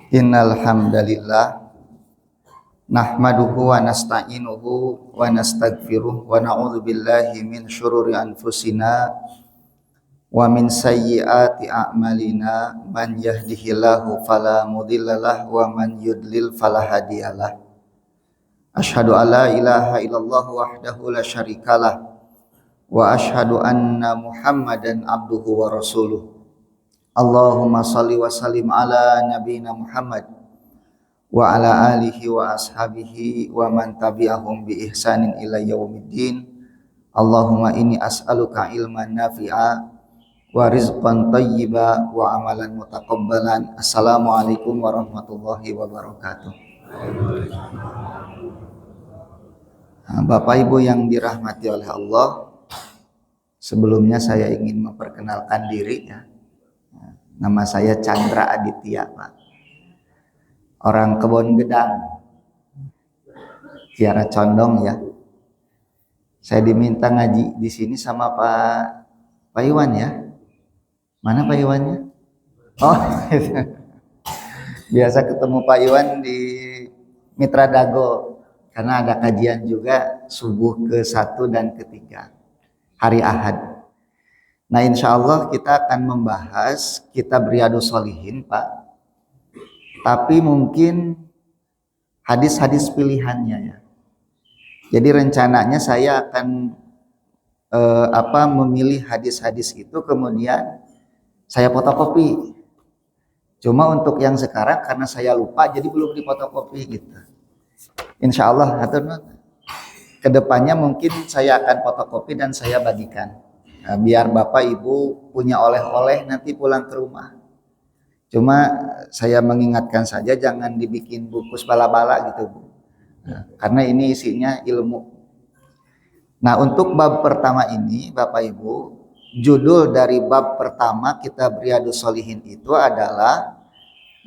Innal hamdalillah nahmaduhu wa nasta'inuhu wa nastaghfiruh wa na'udzu billahi min syururi anfusina wa min sayyiati a'malina man yahdihillahu fala mudhillalah wa man yudlil fala hadiyalah. Asyhadu an la ilaha illallah wahdahu la syarikalah wa asyhadu anna Muhammadan abduhu wa rasuluh. Allahumma salli wa sallim ala nabiyina Muhammad wa ala alihi wa ashabihi wa man tabi'ahum bi ihsanin ila yaumiddin. Allahumma inni as'aluka ilman nafi'a wa rizqan thayyiba wa amalan mutaqabbalan. Assalamualaikum warahmatullahi wabarakatuh. Bapak Ibu yang dirahmati oleh Allah, sebelumnya saya ingin memperkenalkan diri ya. Nama saya Chandra Aditya, Pak. Orang Kebon Gedang, Kiara Condong ya. Saya diminta ngaji di sini sama Pak Iwan ya. Mana Pak Iwannya? Oh, biasa ketemu Pak Iwan di Mitra Dago karena ada kajian juga subuh ke-1 dan ke-3 hari Ahad. Nah, insya Allah kita akan membahas kitab Riyadhus Shalihin, Pak. Tapi mungkin hadis-hadis pilihannya ya. Jadi rencananya saya akan memilih hadis-hadis itu kemudian saya fotokopi. Cuma untuk yang sekarang karena saya lupa jadi belum difotokopi gitu. Insya Allah kedepannya mungkin saya akan fotokopi dan saya bagikan. Nah, biar Bapak Ibu punya oleh-oleh nanti pulang ke rumah. Cuma saya mengingatkan saja jangan dibikin bungkus bala-bala gitu Bu. Nah, karena ini isinya ilmu. Nah, untuk bab pertama ini Bapak Ibu, judul dari bab pertama kitab Riyadhus Shalihin itu adalah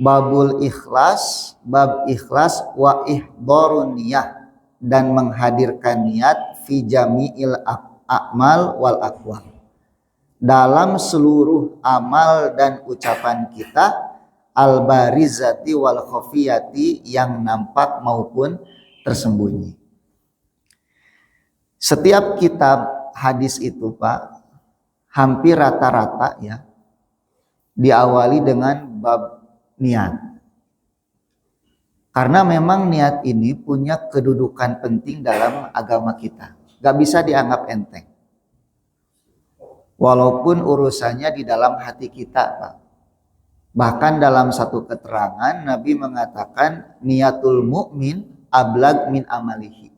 Babul Ikhlas, bab ikhlas wa ihdharun niyah dan menghadirkan niat fi jami'il a'mal wal aqwal. Dalam seluruh amal dan ucapan kita, al-barizati wal khafiyati, yang nampak maupun tersembunyi. Setiap kitab hadis itu Pak, hampir rata-rata ya, diawali dengan bab niat. Karena memang niat ini punya kedudukan penting dalam agama kita. Gak bisa dianggap enteng. Walaupun urusannya di dalam hati kita, Pak. Bahkan dalam satu keterangan Nabi mengatakan niatul mukmin ablag min amalihi.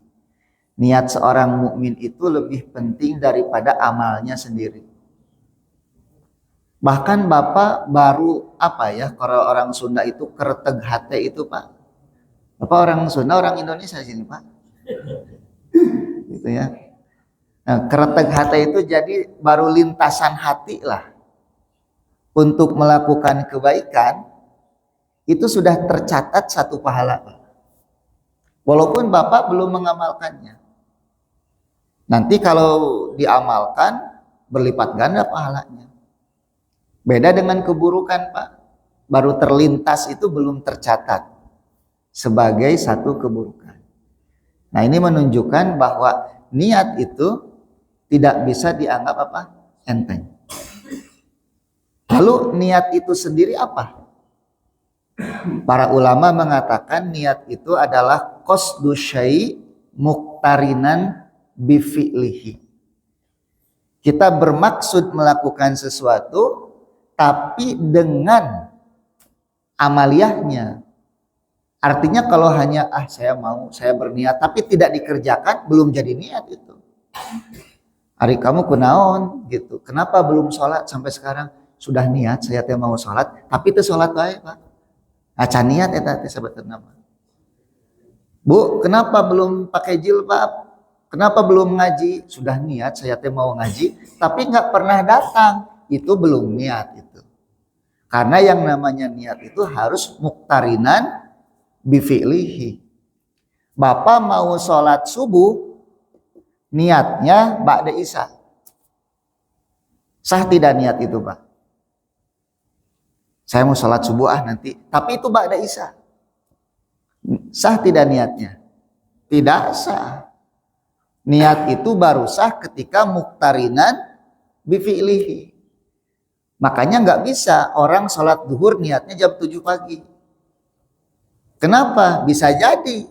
Niat seorang mukmin itu lebih penting daripada amalnya sendiri. Bahkan Bapak baru kalau orang Sunda itu kereteg hate itu Pak. Bapak orang Sunda, orang Indonesia sini Pak. Gitu ya. Nah, kereteg hati itu jadi baru lintasan hati lah untuk melakukan kebaikan, itu sudah tercatat satu pahala Pak. Walaupun Bapak belum mengamalkannya. Nanti kalau diamalkan berlipat ganda pahalanya. Beda dengan keburukan Pak. Baru terlintas itu belum tercatat sebagai satu keburukan. Nah, ini menunjukkan bahwa niat itu tidak bisa dianggap enteng. Lalu niat itu sendiri apa? Para ulama mengatakan niat itu adalah qasdu syai' muqtarinan bi fi'lihi. Kita bermaksud melakukan sesuatu tapi dengan amaliyahnya. Artinya kalau hanya saya berniat tapi tidak dikerjakan belum jadi niat itu. Hari kamu kunaon gitu. Kenapa belum sholat sampai sekarang? Sudah niat saya mau sholat tapi itu sholat baik Pak. Aca niat eta teh sebetulna. Bu, kenapa belum pakai jilbab? Kenapa belum ngaji? Sudah niat saya mau ngaji tapi nggak pernah datang. Itu belum niat itu. Karena yang namanya niat itu harus muqtarinan bifi'lihi. Bapak mau sholat subuh, niatnya ba'da isya. Sah tidak niat itu Pak? Saya mau sholat subuh nanti. Tapi itu ba'da isya. Sah tidak niatnya? Tidak sah. Niat itu baru sah ketika muktarinan bifi'lihi. Makanya nggak bisa orang sholat duhur niatnya jam 7 pagi. Kenapa? Bisa jadi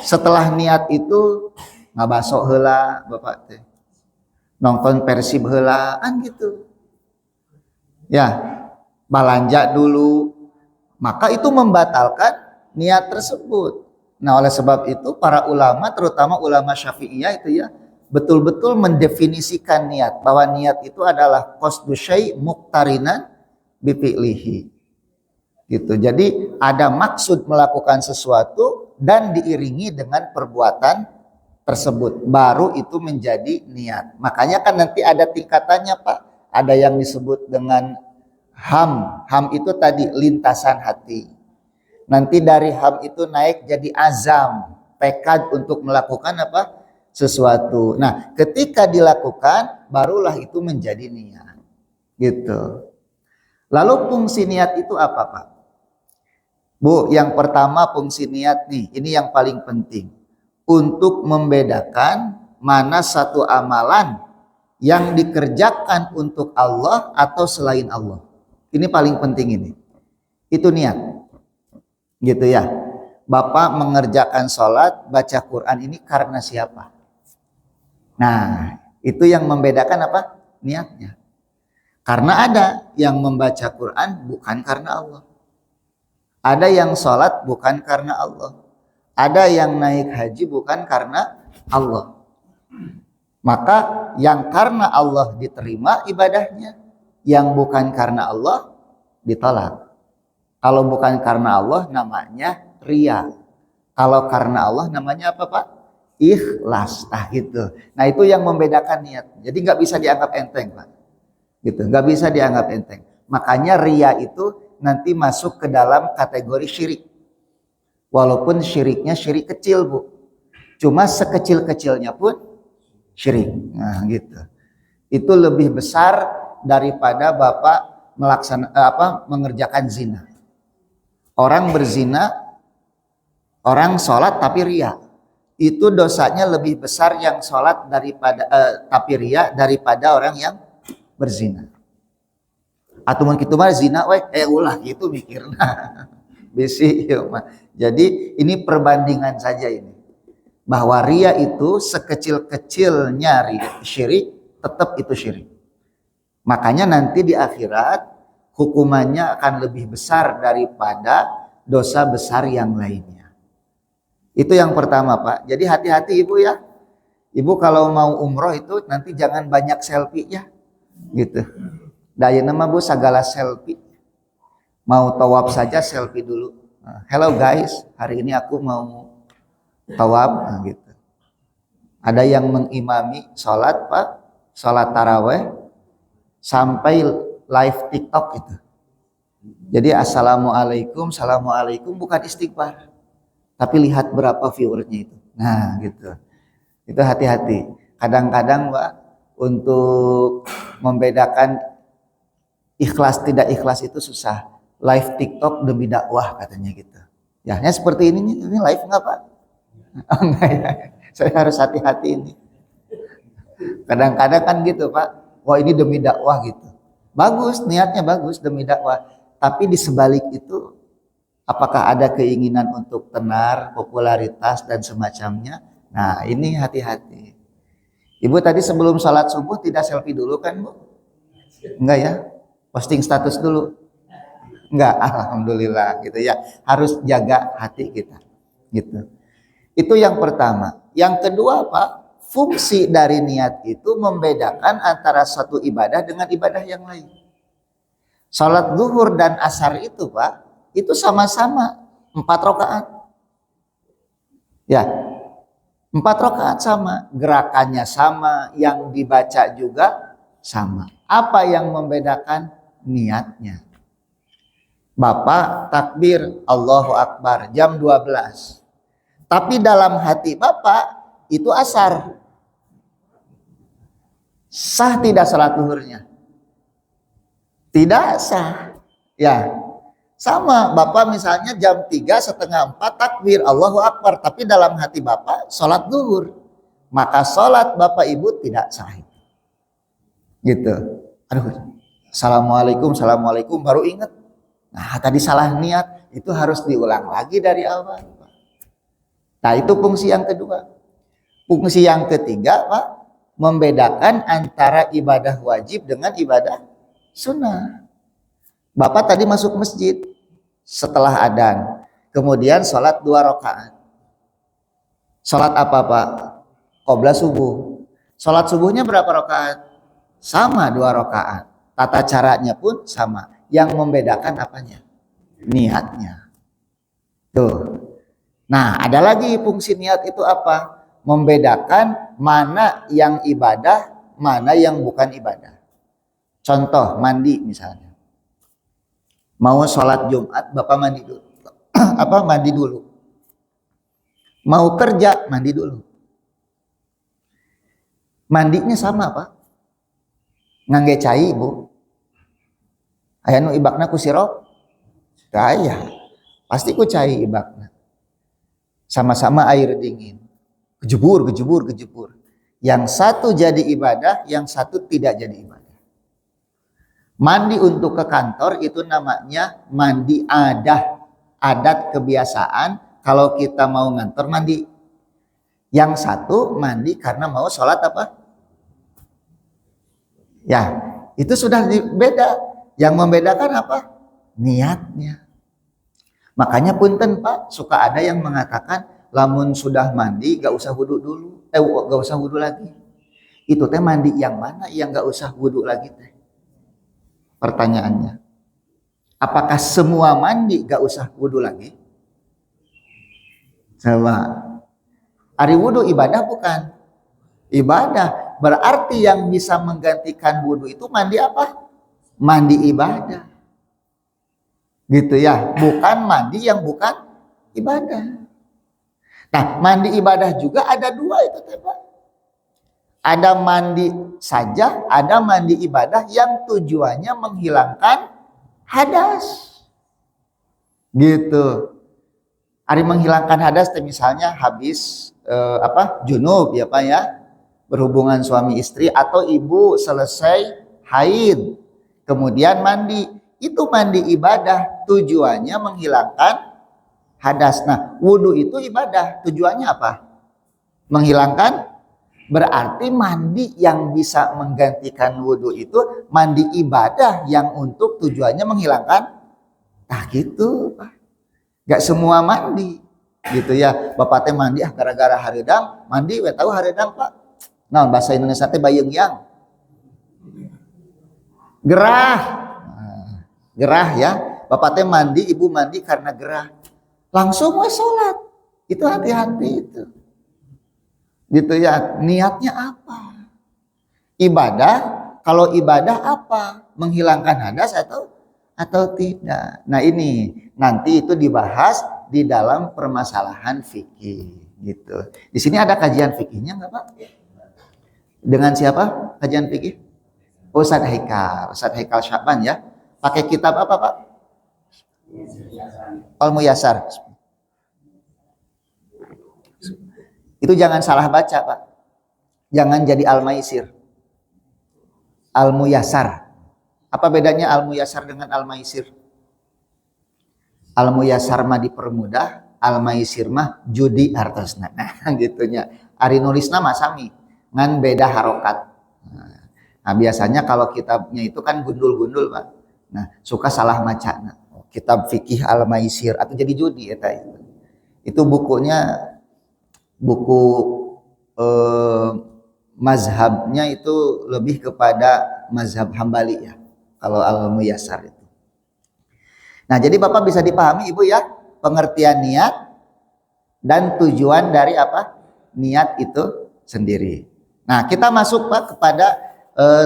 setelah niat itu ngabasok heula Bapak teh. Nonton Persib heula kan gitu. Ya, belanja dulu. Maka itu membatalkan niat tersebut. Nah, oleh sebab itu para ulama, terutama ulama Syafi'iyah itu ya, betul-betul mendefinisikan niat, bahwa niat itu adalah qasdu syai' muqtarinan bi fi'lihi. Gitu. Jadi ada maksud melakukan sesuatu dan diiringi dengan perbuatan tersebut, baru itu menjadi niat. Makanya kan nanti ada tingkatannya, Pak. Ada yang disebut dengan ham. Ham itu tadi lintasan hati. Nanti dari ham itu naik jadi azam, tekad untuk melakukan apa? Sesuatu. Nah, ketika dilakukan barulah itu menjadi niat. Gitu. Lalu fungsi niat itu apa, Pak? Bu, yang pertama fungsi niat nih, ini yang paling penting. Untuk membedakan mana satu amalan yang dikerjakan untuk Allah atau selain Allah. Ini paling penting ini. Itu niat. Gitu ya. Bapak mengerjakan sholat, baca Quran ini karena siapa? Nah, itu yang membedakan apa? Niatnya. Karena ada yang membaca Quran bukan karena Allah. Ada yang sholat bukan karena Allah. Ada yang naik haji bukan karena Allah. Maka yang karena Allah diterima ibadahnya. Yang bukan karena Allah ditolak. Kalau bukan karena Allah namanya riya. Kalau karena Allah namanya apa, Pak? Ikhlas. Nah gitu. Nah itu yang membedakan niat. Jadi nggak bisa dianggap enteng, Pak. Gitu. Nggak bisa dianggap enteng. Makanya riya itu nanti masuk ke dalam kategori syirik. Walaupun syiriknya syirik kecil, Bu. Cuma sekecil-kecilnya pun syirik. Nah, gitu. Itu lebih besar daripada Bapak mengerjakan zina. Orang berzina, orang sholat tapi riya. Itu dosanya lebih besar yang sholat daripada tapi riya daripada orang yang berzina. Atau mungkin itu mah zina ulah gitu mikirna. Bisi mah. Jadi ini perbandingan saja ini. Bahwa riya itu sekecil-kecilnya syirik tetap itu syirik. Makanya nanti di akhirat hukumannya akan lebih besar daripada dosa besar yang lainnya. Itu yang pertama, Pak. Jadi hati-hati Ibu ya. Ibu kalau mau umroh itu nanti jangan banyak selfie ya. Gitu. Daya nama Bu segala selfie. Mau tawaf saja selfie dulu. Hello guys, hari ini aku mau tawaf gitu. Ada yang mengimami sholat, Pak, sholat taraweh sampai live TikTok itu. Jadi assalamualaikum, assalamualaikum bukan istighfar, tapi lihat berapa viewernya itu. Nah gitu. Itu hati-hati. Kadang-kadang, Pak, untuk membedakan ikhlas tidak ikhlas itu susah. Live TikTok demi dakwah katanya gitu. Ya, seperti ini live nggak, Pak? Oh, enggak ya. Saya harus hati-hati ini. Kadang-kadang kan gitu, Pak. Wah, ini demi dakwah gitu. Bagus, niatnya bagus demi dakwah. Tapi di sebalik itu apakah ada keinginan untuk tenar, popularitas dan semacamnya? Nah, ini hati-hati. Ibu tadi sebelum sholat subuh tidak selfie dulu kan, Bu? Enggak ya? Posting status dulu. Enggak, alhamdulillah gitu ya. Harus jaga hati kita. Gitu. Itu yang pertama. Yang kedua, Pak, fungsi dari niat itu membedakan antara satu ibadah dengan ibadah yang lain. Salat zuhur dan asar itu, Pak, itu sama-sama 4 rakaat. Ya. 4 rakaat sama, gerakannya sama, yang dibaca juga sama. Apa yang membedakan? Niatnya. Bapak takbir Allahu Akbar jam 12. Tapi dalam hati Bapak itu asar. Sah tidak salat zuhurnya? Tidak sah. Ya, sama Bapak misalnya jam 3 setengah 4 takbir Allahu Akbar, tapi dalam hati Bapak sholat zuhur, maka sholat Bapak Ibu tidak sah. Gitu. Aduh, assalamualaikum, assalamualaikum, baru ingat. Nah, tadi salah niat, itu harus diulang lagi dari awal. Nah, itu fungsi yang kedua. Fungsi yang ketiga, Pak, membedakan antara ibadah wajib dengan ibadah sunnah. Bapak tadi masuk masjid setelah adzan, kemudian sholat 2 rakaat. Sholat apa, Pak? Qobla subuh. Sholat subuhnya berapa rakaat? Sama, 2 rakaat. Tata caranya pun sama. Yang membedakan apanya? Niatnya. Tuh. Nah, ada lagi fungsi niat itu apa? Membedakan mana yang ibadah, mana yang bukan ibadah. Contoh, mandi misalnya. Mau sholat Jumat, Bapak mandi dulu. Mandi dulu. Mau kerja, mandi dulu. Mandinya sama, Pak. Ngangge cai, Bu. Aya nu ibakna ku sirop? Aya. Pasti ku cai ibakna. Sama-sama air dingin. Kejebur. Yang satu jadi ibadah, yang satu tidak jadi ibadah. Mandi untuk ke kantor itu namanya mandi adat kebiasaan. Kalau kita mau ngantor mandi. Yang satu mandi karena mau sholat apa? Ya, itu sudah beda. Yang membedakan apa? Niatnya. Makanya punten Pak, suka ada yang mengatakan lamun sudah mandi gak usah wudhu dulu. Gak usah wudhu lagi. Itu teh mandi yang mana yang gak usah wudhu lagi teh? Pertanyaannya, apakah semua mandi gak usah wudhu lagi? Sama. Ari wudhu ibadah bukan? Ibadah. Berarti yang bisa menggantikan wudhu itu mandi apa? Mandi ibadah. Gitu ya. Bukan mandi yang bukan ibadah. Nah, mandi ibadah juga ada 2 itu Pak. Ada mandi saja, ada mandi ibadah yang tujuannya menghilangkan hadas. Gitu. Ari menghilangkan hadas misalnya habis junub ya Pak ya. Berhubungan suami istri atau ibu selesai haid. Kemudian mandi. Itu mandi ibadah, tujuannya menghilangkan hadas. Nah, wudhu itu ibadah, tujuannya apa? Menghilangkan. Berarti mandi yang bisa menggantikan wudhu itu mandi ibadah yang untuk tujuannya menghilangkan. Nah gitu Pak. Gak semua mandi gitu ya. Bapak teh mandi gara-gara hareudang, mandi we tahu hareudang Pak. Nah, bahasa Indonesia teh bayeungyang. Gerah. Gerah ya. Bapak teh mandi, ibu mandi karena gerah. Langsung we sholat. Itu hati-hati itu. Gitu ya, niatnya apa? Ibadah, kalau ibadah apa? Menghilangkan hadas atau tidak? Nah, ini nanti itu dibahas di dalam permasalahan fikih gitu. Di sini ada kajian fikihnya enggak, Pak? Dengan siapa kajian fikih? Ustadz Haikal Syaban ya. Pakai kitab apa, Pak? Al-Muyassar. Itu jangan salah baca Pak. Jangan jadi Al-Maisir. Al-Muyassar. Apa bedanya Al-Muyassar dengan Al-Maisir? Al-Muyassar mah dipermudah, Al-Maisir mah judi artosna. Nah gitunya. Ari nulisna mah sami. Ngan beda harokat. Nah biasanya kalau kitabnya itu kan gundul-gundul Pak. Nah suka salah maca. Nah, kitab fikih Al-Maisir atau jadi judi itu bukunya buku mazhabnya itu lebih kepada mazhab Hambali ya kalau Al-Muyassar itu. Nah jadi Bapak bisa dipahami Ibu ya pengertian niat dan tujuan dari apa niat itu sendiri. Nah kita masuk Pak kepada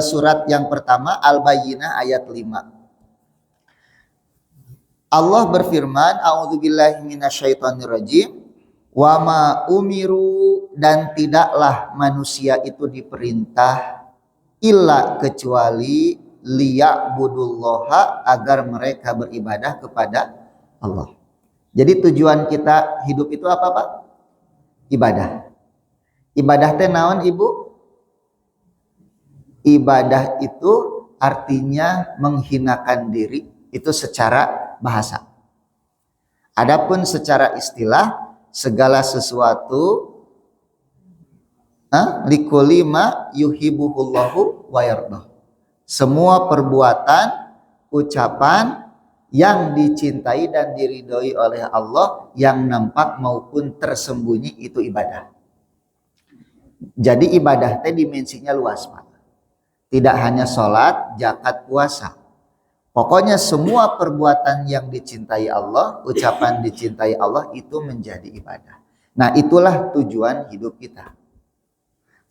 surat yang pertama Al-Bayyinah ayat 5. Allah berfirman, a'udzubillahi minasyaitonirrajim. Wa ma umiru, dan tidaklah manusia itu diperintah illa kecuali liya'budullaha, agar mereka beribadah kepada Allah. Jadi tujuan kita hidup itu apa, Pak? Ibadah. Ibadah teh naon, Ibu? Ibadah itu artinya menghinakan diri, itu secara bahasa. Adapun secara istilah, segala sesuatu likulli ma yuhibbuhullahu wa yardah. Semua perbuatan, ucapan yang dicintai dan diridhoi oleh Allah, yang nampak maupun tersembunyi, itu ibadah. Jadi ibadah teh dimensinya luas, Pak. Tidak hanya sholat, zakat, puasa. Pokoknya semua perbuatan yang dicintai Allah, ucapan dicintai Allah, itu menjadi ibadah. Nah, itulah tujuan hidup kita.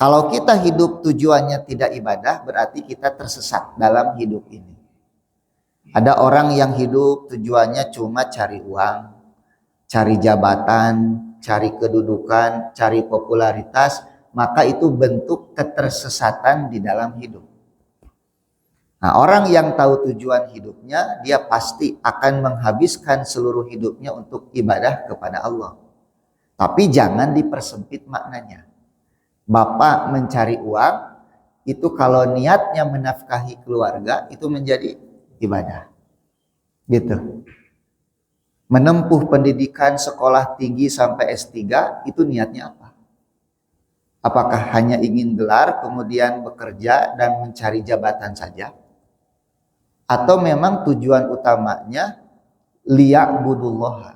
Kalau kita hidup tujuannya tidak ibadah, berarti kita tersesat dalam hidup ini. Ada orang yang hidup tujuannya cuma cari uang, cari jabatan, cari kedudukan, cari popularitas, maka itu bentuk ketersesatan di dalam hidup. Nah, orang yang tahu tujuan hidupnya, dia pasti akan menghabiskan seluruh hidupnya untuk ibadah kepada Allah. Tapi jangan dipersempit maknanya. Bapak mencari uang, itu kalau niatnya menafkahi keluarga, itu menjadi ibadah. Gitu. Menempuh pendidikan sekolah tinggi sampai S3, itu niatnya apa? Apakah hanya ingin gelar, kemudian bekerja dan mencari jabatan saja? Atau memang tujuan utamanya liya'budullaha?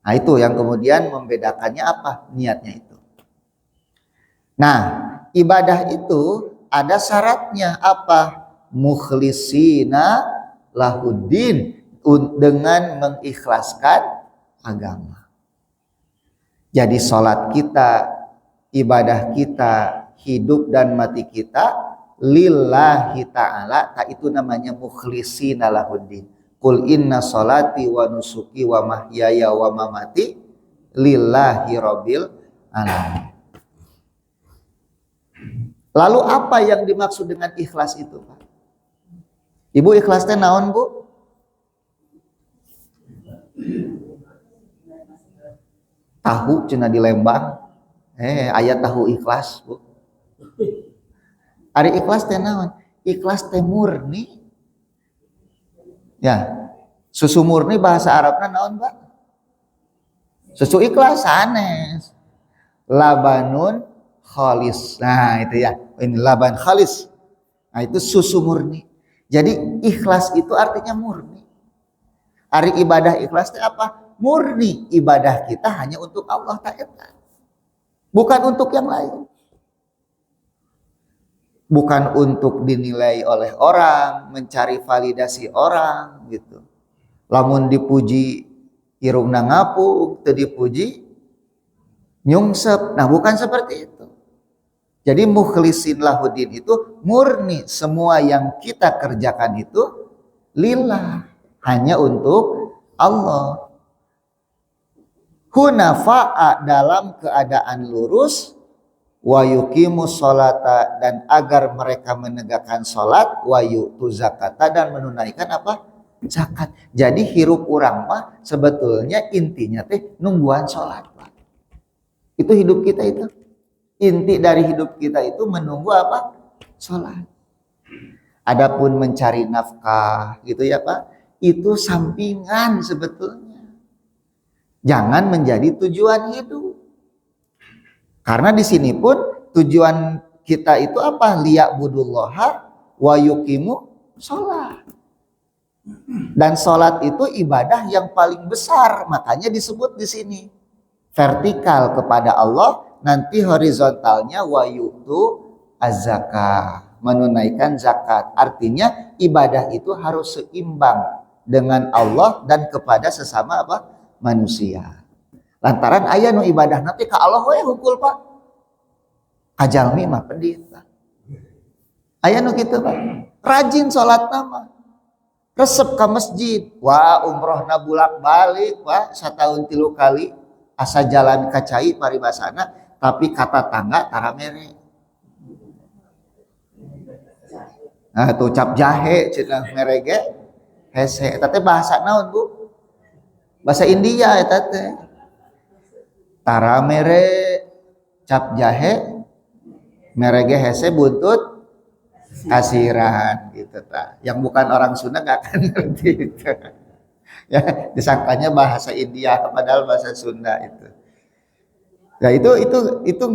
Nah, itu yang kemudian membedakannya apa? Niatnya itu. Nah, ibadah itu ada syaratnya apa? Mukhlisina lahuddin, dengan mengikhlaskan agama. Jadi sholat kita, ibadah kita, hidup dan mati kita lillahi ta'ala, itu namanya mukhlisina lahuddin. Qul inna sholati wa nusuki wa mahyaya wa mamati lillahi rabbil alamin. Lalu apa yang dimaksud dengan ikhlas itu, Pak? Ibu ikhlasnya naon, Bu? Tahu cenah di Lembang. Aya tahu ikhlas, Bu. Ari ikhlas teh naon? Ikhlas teh murni. Ya. Susu murni bahasa Arabna naon, Pak? Susu ikhlas sanes. Labanun khalis. Nah, itu ya. Ini laban khalis. Nah, itu susu murni. Jadi ikhlas itu artinya murni. Ari ibadah ikhlas itu apa? Murni. Ibadah kita hanya untuk Allah Ta'ala. Bukan untuk yang lain. Bukan untuk dinilai oleh orang, mencari validasi orang gitu. Lamun dipuji irungna ngapung, teu dipuji nyungsep. Nah, bukan seperti itu. Jadi mukhlisin lahuddin itu murni, semua yang kita kerjakan itu lillah, hanya untuk Allah. Hunafa'a, dalam keadaan lurus, wa yuqimus sholata, dan agar mereka menegakkan sholat, wa yu'tu zakata, dan menunaikan apa? Zakat. Jadi hirup urang mah sebetulnya intinya teh nungguan sholat, Pak. Itu hidup kita itu. Inti dari hidup kita itu menunggu apa? Sholat. Adapun mencari nafkah gitu ya, Pak, itu sampingan sebetulnya. Jangan menjadi tujuan hidup. Karena di sini pun tujuan kita itu apa? Liya'budullaha wa yuqimu sholat. Dan sholat itu ibadah yang paling besar, makanya disebut di sini vertikal kepada Allah. Nanti horizontalnya wa yu'tu az-zakah, menunaikan zakat. Artinya ibadah itu harus seimbang dengan Allah dan kepada sesama apa? Manusia. Lantaran aya nu ibadah nanti ka Allah we hungkul, Pak. Kajalmi mah pendeta. Aya nu kitu, Pak. Rajin salat nama. Resep ke masjid. Wah, umrohna bulak-balik, Pak, satahun 3 kali. Asa jalan kacai paribasana. Tapi kata tangga tara mere. Nah tuh cap jahe cenah merege hese eta teh bahasa naon Bu? Bahasa India eta teh. Tara mere cap jahe merege hese buntut kasiran gitu ta. Yang bukan orang Sunda gak akan ngerti itu. Ya, disangkanya bahasa India padahal bahasa Sunda itu. Ya itu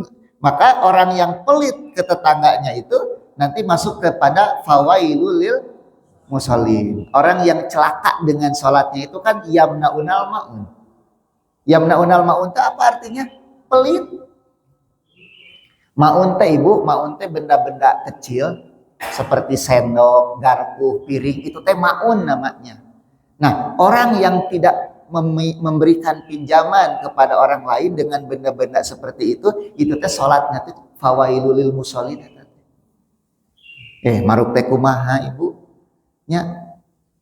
maka orang yang pelit ke tetangganya itu nanti masuk kepada fawailul lil musallin. Orang yang celaka dengan sholatnya itu kan yamnaunal maun. Yamnaunal maun itu apa artinya? Pelit. Maun teh Ibu, maun teh benda-benda kecil seperti sendok, garpu, piring itu teh maun namanya. Nah, orang yang tidak memberikan pinjaman kepada orang lain dengan benda-benda seperti itu teh salatnya teh fawailul lil musallin. Maruk teh kumaha Ibu? Nya,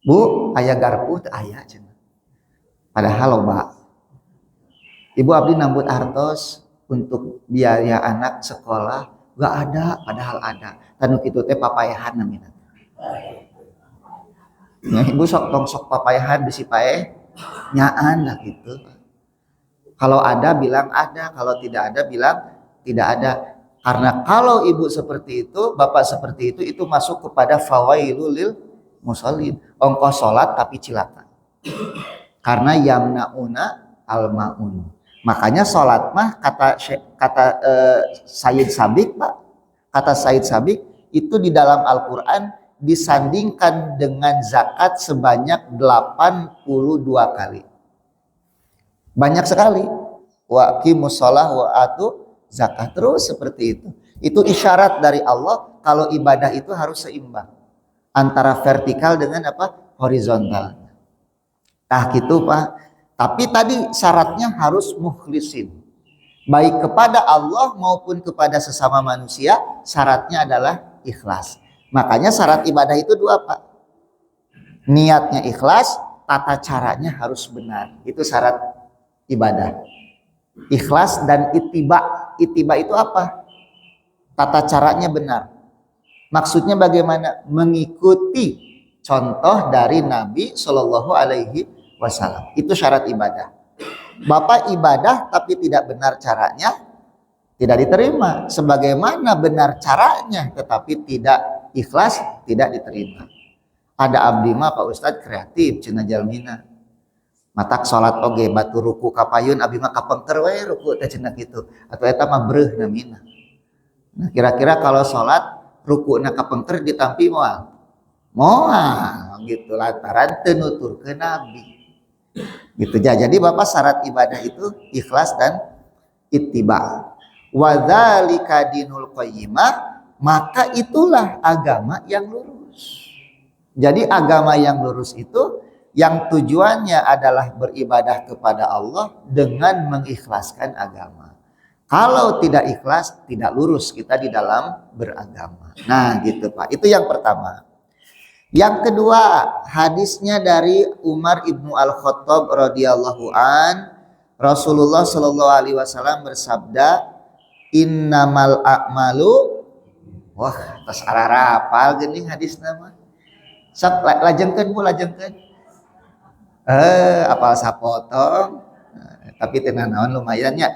Bu, aya garpu teh aya cenah. Padahal loba. Ibu abdi nambut artos untuk biaya anak sekolah, gak ada, padahal ada. Tanu kitu teh papayahan namina. Ya, Ibu sok papayahan bisi pae nyaan lah gitu. Kalau ada bilang ada, kalau tidak ada bilang tidak ada. Karena kalau ibu seperti itu, bapak seperti itu masuk kepada fawailul lil musallin. Ongkos sholat tapi cilaka. Karena yamnauna al-maun. Makanya sholat mah kata Sayyid Sabiq Pak, kata Sayyid Sabiq itu di dalam Al-Quran disandingkan dengan zakat sebanyak 82 kali. Banyak sekali. Wa aqimus shalah wa atu zakat, terus seperti itu. Itu isyarat dari Allah kalau ibadah itu harus seimbang antara vertikal dengan apa? Horizontal. Nah gitu Pak. Tapi tadi syaratnya harus mukhlisin. Baik kepada Allah maupun kepada sesama manusia, syaratnya adalah ikhlas. Makanya syarat ibadah itu dua Pak. Niatnya ikhlas, tata caranya harus benar. Itu syarat ibadah. Ikhlas dan ittiba. Ittiba itu apa? Tata caranya benar. Maksudnya bagaimana? Mengikuti contoh dari Nabi Shallallahu Alaihi Wasallam. Itu syarat ibadah. Bapak ibadah tapi tidak benar caranya, tidak diterima. Sebagaimana benar caranya tetapi tidak ikhlas, tidak diterima. Ada abdi mah Pak Ustadz kreatif cenah jalmina. Matak salat oge batu ruku kapayun abdi mah kapengker we ruku teh cenah kitu. Atuh eta mah breuh namina. Nah, kira-kira kalau salat rukuna kapengker ditampi moal. Moal gitu lantaran teu nuturkeun Nabi. Gitu aja. Jadi Bapak syarat ibadah itu ikhlas dan ittiba. Wa dzalika dinul qayyimah, maka itulah agama yang lurus. Jadi agama yang lurus itu yang tujuannya adalah beribadah kepada Allah dengan mengikhlaskan agama. Kalau tidak ikhlas, tidak lurus kita di dalam beragama. Nah gitu Pak, itu yang pertama. Yang kedua, hadisnya dari Umar ibnu Al-Khattab radhiyallahu an, Rasulullah Shallallahu Alaihi Wasallam bersabda, innamal a'malu, wah tas arah rapal geuning hadis nama. Sak lajengkeun Bu, lajengkeun. Apal sapotong, tapi tenan naon lumayan ya.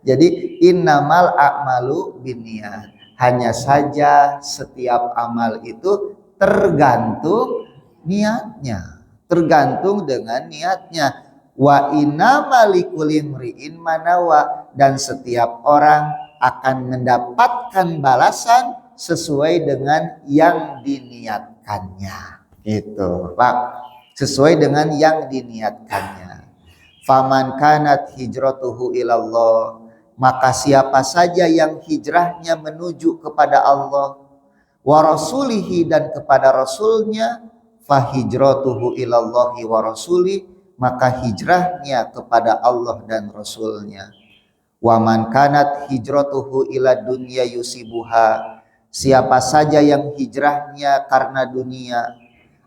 Jadi innamal a'malu binniyat. Hanya saja setiap amal itu tergantung niatnya, tergantung dengan niatnya. Wa innamal likulli imri'in manawa, dan setiap orang akan mendapatkan balasan sesuai dengan yang diniatkannya. Itu Pak, sesuai dengan yang diniatkannya. Faman kanat hijratuhu ilallah, maka siapa saja yang hijrahnya menuju kepada Allah wa rasulihi, dan kepada rasulnya, fa hijratuhu ilallahi wa rasuli, maka hijrahnya kepada Allah dan rasulnya. Wa man kanat hijratuhu ila dunya yusibuha, siapa saja yang hijrahnya karena dunia,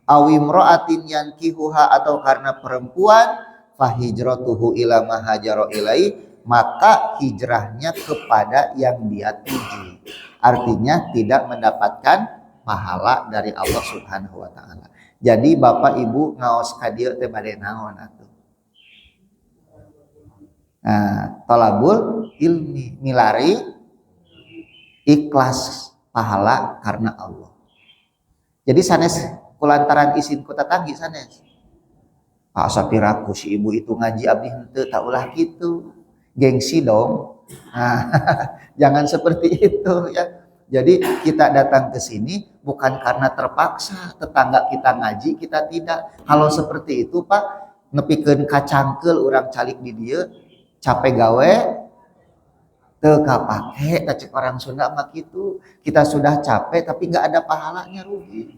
awimra'atin yankihuha, atau karena perempuan, fa hijratuhu ila ma hajara ilai, maka hijrahnya kepada yang dia tuju. Artinya tidak mendapatkan pahala dari Allah Subhanahu wa taala. Jadi Bapak Ibu ngaos ka dieu teh bade naon atuh? Nah, talabul ilmi, milari ikhlas pahala karena Allah. Jadi sanes kulantaran izin ku tatanggi sanes. Pak sapiraku si ibu itu ngaji abdi henteu tak ulah gitu. Gengsi dong. Nah, jangan seperti itu ya. Jadi kita datang ke sini bukan karena terpaksa, tetangga kita ngaji kita tidak. Kalau seperti itu Pak, nepikeun kacangkeul urang calik di dieu, capek gawe teu kapake, cek orang Sunda mah gitu. Kita sudah capek tapi nggak ada pahalanya, rugi.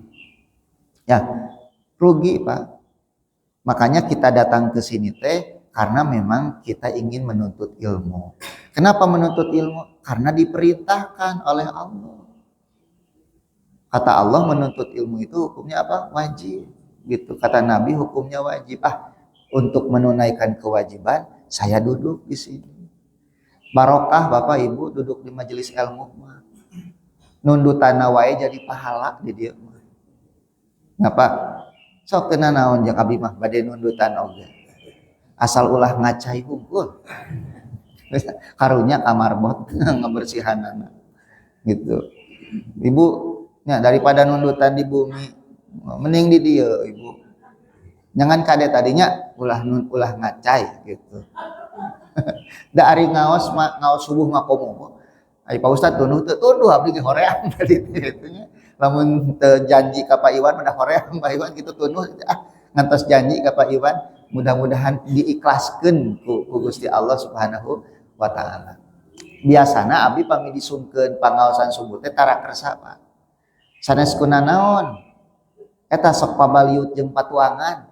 Ya, rugi Pak. Makanya kita datang ke sini teh karena memang kita ingin menuntut ilmu. Kenapa menuntut ilmu? Karena diperintahkan oleh Allah. Kata Allah menuntut ilmu itu hukumnya apa? Wajib. Gitu. Kata Nabi hukumnya wajib. Untuk menunaikan kewajiban saya duduk di sini. Barokah Bapak Ibu duduk di majelis ilmu. Nundutan wae jadi pahala di dia. Ngapa? Sok kena naon jeung abdi mah bade nundutan oge. Asal ulah ngacai hungkul. Karunya kamar bot ngebersihanana. Gitu. Ibu, ya daripada nundutan di bumi, mending di dieu Ibu. Jangan kade tadinya ulah ngacai gitu. Da ari ngaos subuh mah komo. Ai Pak Ustad tunduh abdi ge horeang tadi gitu nya. Lamun teu janji ka Pak Iwan udah horeang Pak Iwan gitu tunduh ngantos janji ka Pak Iwan, mudah-mudahan diikhlaskeun ku Gusti Allah Subhanahu wa taala. Biasana abdi pami disungkeun pangaosan subuh teh tara kersa Pak. Sanes kunaon? Eta sok pabaliut jeung patuangan.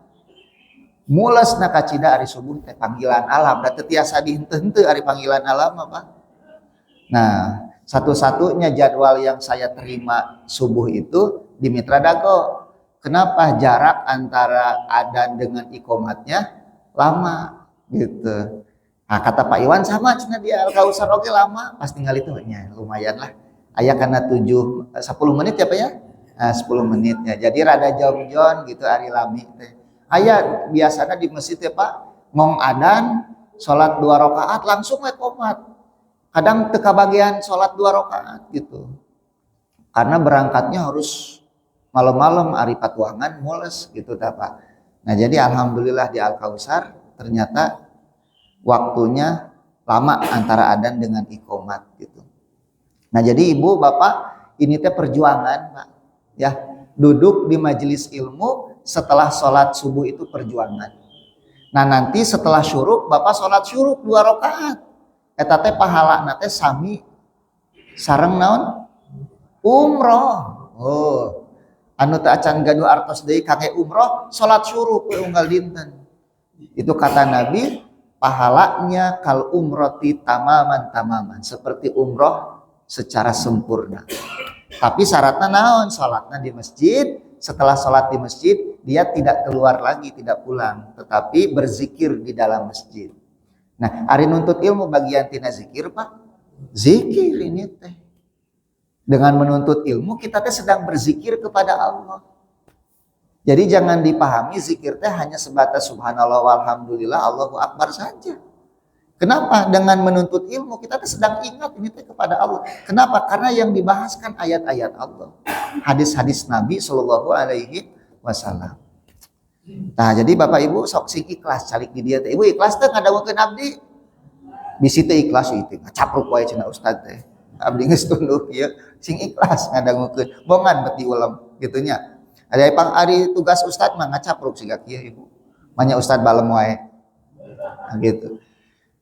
Mulesna kacida ari subuh teh panggilan alam, da teu tiasa dihenteu-henteu ari panggilan alam apa? Nah, satu-satunya jadwal yang saya terima subuh itu di Mitra Dago. Kenapa? Jarak antara adzan dengan iqomatnya lama gitu. Nah, kata Pak Iwan sama cenah dia Al-Kausar oke lama, pas tinggal itu nya lumayan lah. Aya kana 10 menit ya Pak ya? Nah, 10 menit ya. Jadi rada jauh-jauh gitu ari lami teh. Aya biasanya di masjid ya Pak, ngong adzan, salat 2 rakaat langsung we qomat. Kadang teka bagian sholat 2 rakaat gitu. Karena berangkatnya harus malam-malam ari patuangan mules gitu ta Pak. Nah, jadi alhamdulillah di Al-Kausar ternyata waktunya lama antara adzan dengan iqomat gitu. Nah, jadi Ibu Bapak ini teh perjuangan Pak. Ya, duduk di majelis ilmu setelah sholat subuh itu perjuangan. Nah, nanti setelah syuruk Bapak sholat syuruk 2 rakaat. Eta teh pahalana teh sami sareng naon? Umroh. Oh. Anu teh acan gaduh artos deui kangge umroh, salat syuruk we unggal dinten. Itu kata Nabi, pahalanya kal umroti tamaman, seperti umroh secara sempurna. Tapi syaratnya naon? Salatna di masjid. Setelah salat di masjid, dia tidak keluar lagi, tidak pulang, tetapi berzikir di dalam masjid. Nah, ari nuntut ilmu bagian tina zikir Pak. Zikir ini teh. Dengan menuntut ilmu kita teh sedang berzikir kepada Allah. Jadi jangan dipahami zikir teh hanya sebatas subhanallah walhamdulillah Allahu akbar saja. Kenapa? Dengan menuntut ilmu kita teh sedang ingat ini teh kepada Allah. Kenapa? Karena yang dibahaskan ayat-ayat Allah. Hadis-hadis Nabi sallallahu alaihi wasallam. Nah, jadi Bapak Ibu sok sing ikhlas calik di dia teh. Ibu ikhlas teh ngadawakeun abdi. Bisi teh ikhlas itu. Capruk wae cenah ustad teh. Abdi geus tunduh ieu sing ikhlas ngadangukeun. Bongan beti ulam kitu nya. Ada pang ari tugas ustad mah ngacapruk siga kieu Ibu. Manya ustad balem wae. Nah, gitu.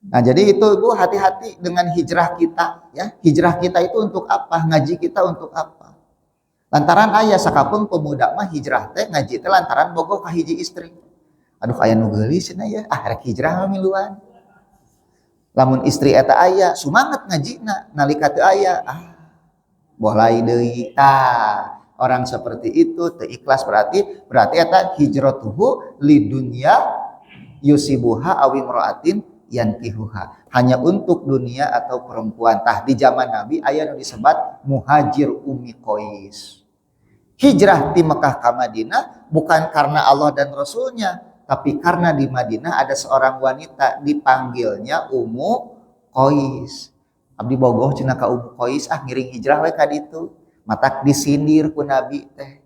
Nah, jadi itu Ibu hati-hati dengan hijrah kita ya. Hijrah kita itu untuk apa? Ngaji kita untuk apa? Lantaran aya sakapeung pemuda mah hijrah teh ngaji teh lantaran bogoh ka hiji istri. Aduh aya nu geulis cenah ya. Rek hijrah mah miluan. Lamun istri eta aya sumanget ngajina nalika teu aya bolai deui. Orang seperti itu teu ikhlas berarti eta hijratuhu lidunya yusibuha awi imra'atin yankihuha. Hanya untuk dunia atau perempuan. Tah di zaman Nabi aya nu disebut muhajir ummi Qais. Hijrah di Mekah ke Madinah bukan karena Allah dan Rasulnya, tapi karena di Madinah ada seorang wanita dipanggilnya Ummu Qais. Abdi bogoh cenah ka Ummu Qais ngiring hijrah we ka ditu. Matak disindir ku Nabi teh.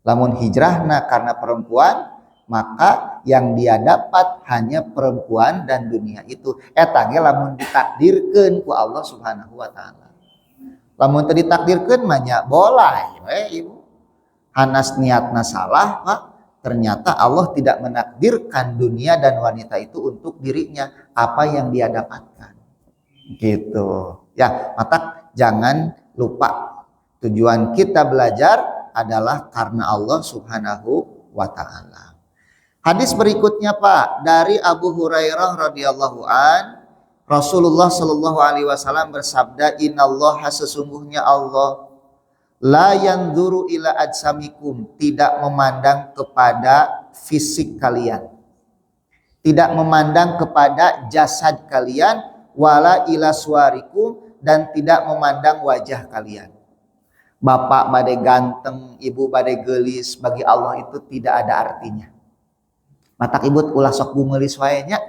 Lamun hijrahna karena perempuan, maka yang dia dapat hanya perempuan dan dunia itu. Eta ge lamun ditakdirkeun ku Allah Subhanahu wa taala. Lamun teu ditakdirkeun mah nya boleh we ibu. Hanas niatna salah, Pak. Ternyata Allah tidak menakdirkan dunia dan wanita itu untuk dirinya, apa yang dia dapatkan. Gitu. Ya, maka jangan lupa tujuan kita belajar adalah karena Allah Subhanahu wa taala. Hadis berikutnya Pak, dari Abu Hurairah radhiyallahu an, Rasulullah shallallahu alaihi wasallam bersabda, "Innallaha sesungguhnya Allah la yanzuru ila ajsamikum, tidak memandang kepada fisik kalian, tidak memandang kepada jasad kalian, wala ila suarikum, dan tidak memandang wajah kalian." Bapak bade ganteng, ibu bade gelis, bagi Allah itu tidak ada artinya. Matak ibu ulah sok gumeulis wae nya.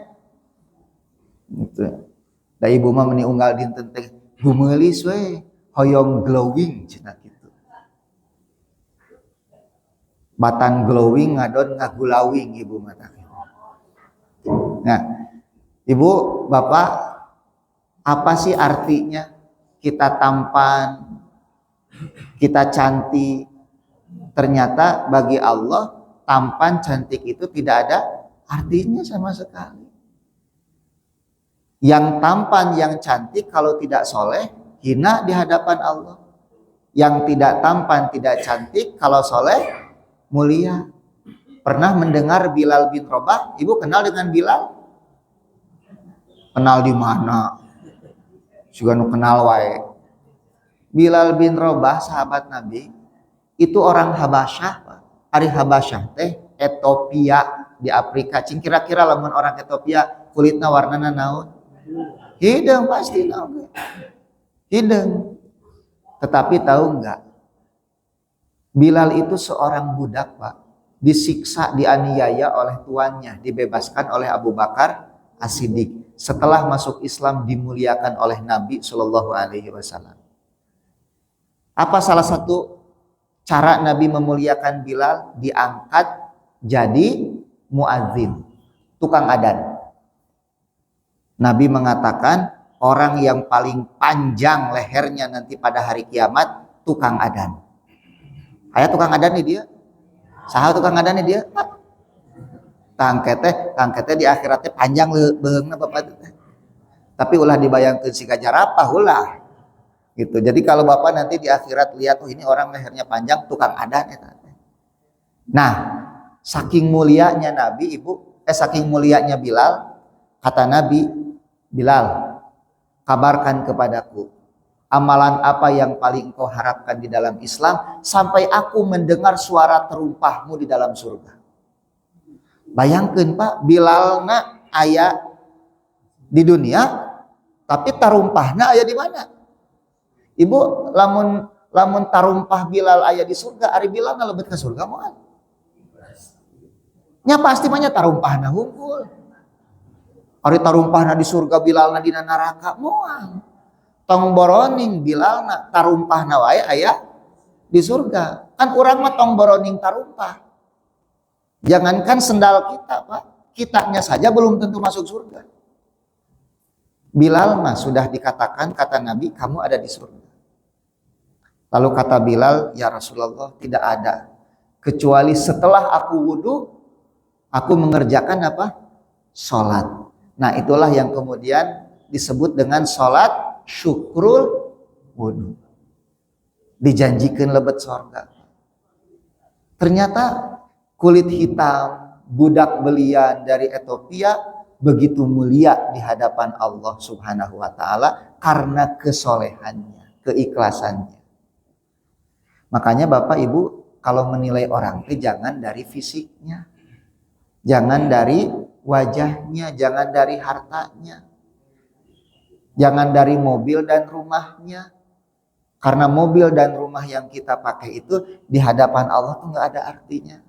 Gitu. Da ibu mah meuni unggal dinten teh gumeulis we, hoyong glowing cenah kitu. Batan glowing ngadon ngagulawing ibu mata. Nah, ibu, bapak, apa sih artinya kita tampan, kita cantik? Ternyata bagi Allah tampan cantik itu tidak ada artinya sama sekali. Yang tampan, yang cantik kalau tidak soleh, hina di hadapan Allah. Yang tidak tampan, tidak cantik kalau soleh, mulia. Pernah mendengar Bilal bin Rabah? Ibu kenal dengan Bilal? Kenal di mana? Juga nu kenal wae. Bilal bin Rabah sahabat Nabi itu orang Habasyah, Pak. Ari Habasyah teh Ethiopia di Afrika. Cing kira-kira lamun orang Ethiopia kulitna warnana naon? Hidung pasti naon. Hidung. Tetapi tahu enggak? Bilal itu seorang budak, Pak. Disiksa, dianiaya oleh tuannya, dibebaskan oleh Abu Bakar As-Siddiq. Setelah masuk Islam dimuliakan oleh Nabi Shallallahu alaihi wasallam. Apa salah satu cara Nabi memuliakan Bilal? Diangkat jadi muadzin, tukang adzan. Nabi mengatakan orang yang paling panjang lehernya nanti pada hari kiamat tukang adzan. Aya tukang adzan nih dia. Saha tukang adzan nih dia? Tangkete di akhiratnya panjang beheungna Bapak teh. Tapi ulah dibayangkeun siga jarapah ulah. Gitu. Jadi kalau Bapak nanti di akhirat lihat ini orang lehernya panjang tukang adzan eta. Nah, saking mulianya Nabi, saking mulianya Bilal, kata Nabi, "Bilal, kabarkan kepadaku amalan apa yang paling engkau harapkan di dalam Islam sampai aku mendengar suara terumpahmu di dalam surga." Bayangkan Pak, Bilalna aya di dunia, tapi tarumpahna aya di mana? Ibu, lamun tarumpah Bilal aya di surga, ari Bilal lebet ke surga moal. Nya pasti mah nya tarumpahna hungkul. Ari tarumpahna di surga, Bilalna dina neraka moal. Tong boroning Bilalna tarumpahna wae aya di surga. Kan urang mah tong boroning tarumpah. Jangankan sendal kita, Pak, kitanya saja belum tentu masuk surga. Bilal mah sudah dikatakan kata Nabi, kamu ada di surga. Lalu kata Bilal, ya Rasulullah, tidak ada kecuali setelah aku wudu, aku mengerjakan apa? Sholat. Nah, itulah yang kemudian disebut dengan sholat syukrul wudu. Dijanjikan lebet surga. Ternyata kulit hitam, budak belian dari Ethiopia begitu mulia di hadapan Allah Subhanahu wa taala karena kesolehannya, keikhlasannya. Makanya Bapak Ibu kalau menilai orang itu jangan dari fisiknya. Jangan dari wajahnya, jangan dari hartanya. Jangan dari mobil dan rumahnya. Karena mobil dan rumah yang kita pakai itu di hadapan Allah tuh nggak ada artinya.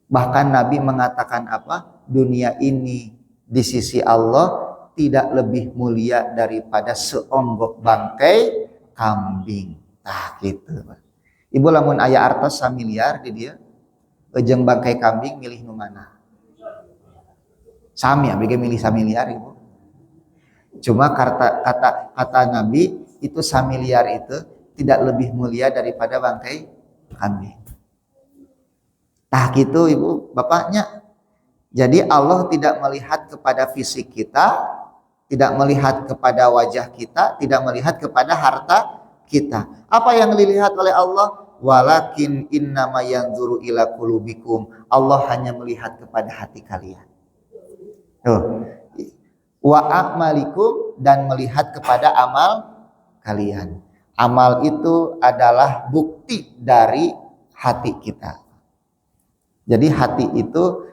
Bahkan Nabi mengatakan apa? Dunia ini di sisi Allah tidak lebih mulia daripada seonggok bangkai kambing. Nah gitu. Ibu lamun aya artos samiliar di dia, jeung bangkai kambing milih nu mana? Sami ya, bikin milih samiliar ibu. Cuma kata Nabi itu samiliar itu tidak lebih mulia daripada bangkai kambing. Nah gitu ibu, bapaknya. Jadi Allah tidak melihat kepada fisik kita, tidak melihat kepada wajah kita, tidak melihat kepada harta kita. Apa yang dilihat oleh Allah? Walakin innama yanzuru ila qulubikum. Allah hanya melihat kepada hati kalian. Tuh. Wa a'malikum, dan melihat kepada amal kalian. Amal itu adalah bukti dari hati kita. Jadi hati itu